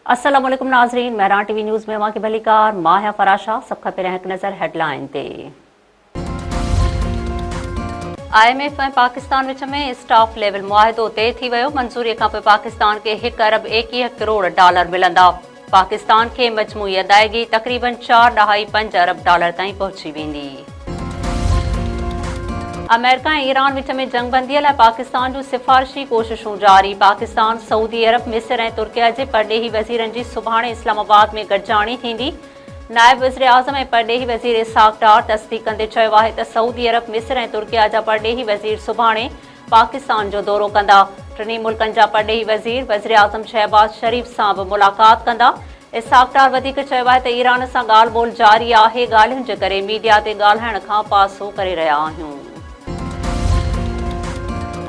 अस्सलाम वालेकुम नाज़रीन, महरान टीवी न्यूज़ में अवां खे भलीकार मां फराशा। सब खां पहिरियों हिकु नज़र हेडलाइन ते। IMF ऐं पाकिस्तान विच में स्टाफ लेवल मुआहिदो तइ थी वियो। मंज़ूरीअ खां पोइ पाकिस्तान खे $1 अरब 21 करोड़ मिलंदा। पाकिस्तान खे मजमूई अदायगी तक़रीबन $4.5 अरब ताईं पहुची वेंदी। अमेरिका ऐं ईरान विच में जंगबंदीअ लाइ पाकिस्तान जूं सिफ़ारिशी कोशिशूं जारी। पाकिस्तान, सऊदी अरब, मिस्र ऐं तुर्किया जे परॾेही वज़ीरनि जी सुभाणे इस्लामाबाद में गॾिजाणी थींदी। नायब वज़ीर आज़म ऐं परॾेही वज़ीर इसहाक़ डार तस्दीक़ कंदे चयो आहे त सऊदी अरब, मिस्र ऐं तुर्किया जा परॾेही वज़ीर सुभाणे पाकिस्तान जो दौरो कंदा। टिनी मुल्कनि जा परॾेही वज़ीर वज़ीर आज़म शहबाज शरीफ़ सां बि मुलाक़ात कंदा। इसहाक़ डार वधीक चयो आहे त ईरान सां ॻाल्हि ॿोल जारी आहे। ॻाल्हियुनि जे करे मीडिया ते ॻाल्हाइण खां पासो करे रहिया आहियूं।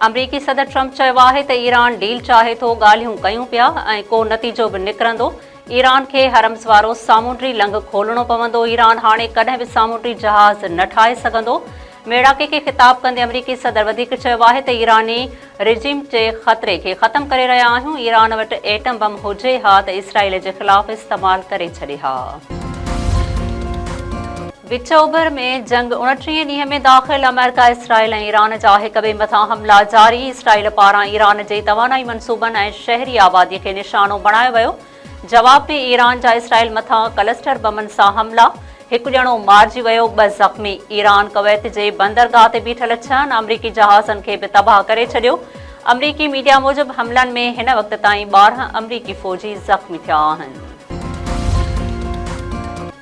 अमरीकी सदर ट्रंप चयो आहे त ईरान डील चाहे थो, ॻाल्हियूं कयूं पिया ऐं को नतीजो बि निकिरंदो। ईरान खे हरम्स वारो सामूंडी लंघ खोलणो पवंदो। ईरान हाणे कॾहिं बि सामूंडी जहाज़ न ठाहे सघंदो। मेड़ाके खे ख़िताब कंदे अमरीकी सदर वधीक चयो आहे त ईरानी रिजिम जे ख़तरे खे ख़तमु करे रहिया आहियूं। ईरान वटि एटम बम हुजे हा त इसराइल जे ख़िलाफ़ इस्तेमालु करे छॾे हा। विच ओभर में जंग 29 ॾींहं में दाख़िल। अमेरिका, इसराइल ऐं ईरान जा हिक ॿिए मथां हमला जारी। इसराइल पारां ईरान जे तवानाई मंसूबनि ऐं शहरी आबादीअ खे निशानो बणायो वियो। जवाब में ईरान जा इसराइल मथां क्लस्टर बमनि सां हमला। हिकु ॼणो मारिजी वियो, 2 ज़ख़्मी। ईरान कवैत जे बंदरगाह ते बीठल 6 अमरीकी जहाज़नि खे बि तबाह करे छॾियो। अमरीकी मीडिया मूजिबि हमलनि में हिन वक़्त ताईं 12 अमरीकी फ़ौजी ज़ख़्मी थिया आहिनि।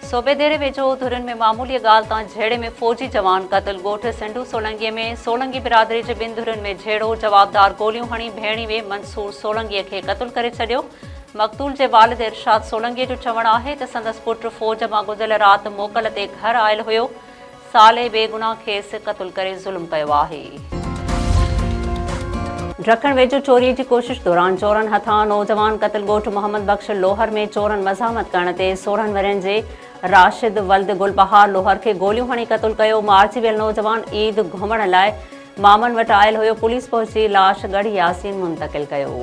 सोबेदेरे वेझो धुरिन में मामूली ॻाल्हि तां झेड़े में फ़ौजी जवान क़तल। ॻोठ सिंधु सोलंकीअ में सोलंकी बिरादरी जे 2 धुरिन में झेड़ो। जवाबदार गोलियूं हणी भेणी वे मंसूर सोलंकीअ खे क़तल करे छॾियो। मक़तूल जे वालिद इरशाद सोलंकीअ जो चवणु आहे त संदसि पुटु फ़ौज मां गुज़िरियल राति मोकल ते घर आयल हुयो। साले बेगुनाह खेसि क़तल करे ज़ुल्म कयो आहे। ढकण वेझो चोरीअ जी कोशिश दौरान चोरनि हथां नौजवान क़तल। ॻोठ मोहम्मद बख़्श लोहर में चोरनि मज़ामत करण ते 16 वरियनि जे राशिद वल्द गुलबहार लोहर खे गोलियूं हणी क़तल कयो। मारिजी वियल नौजवान ईद घुमण लाइ मामनि वटि आयल हुयो। पुलिस पहुची लाश गढ़ी यासीन मुंतक़िल कयो।